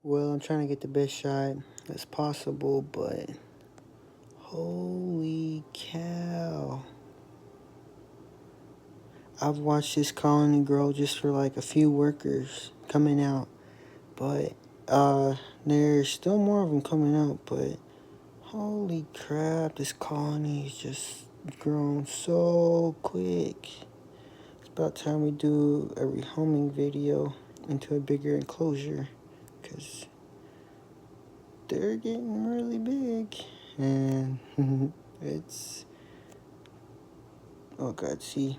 Well, I'm trying to get the best shot as possible, but holy cow. I've watched this colony grow just for like a few workers coming out, but there's still more of them coming out, but holy crap, this colony is just grown so quick. It's about time we do a rehoming video into a bigger enclosure, because they're getting really big, and it's, oh god, see,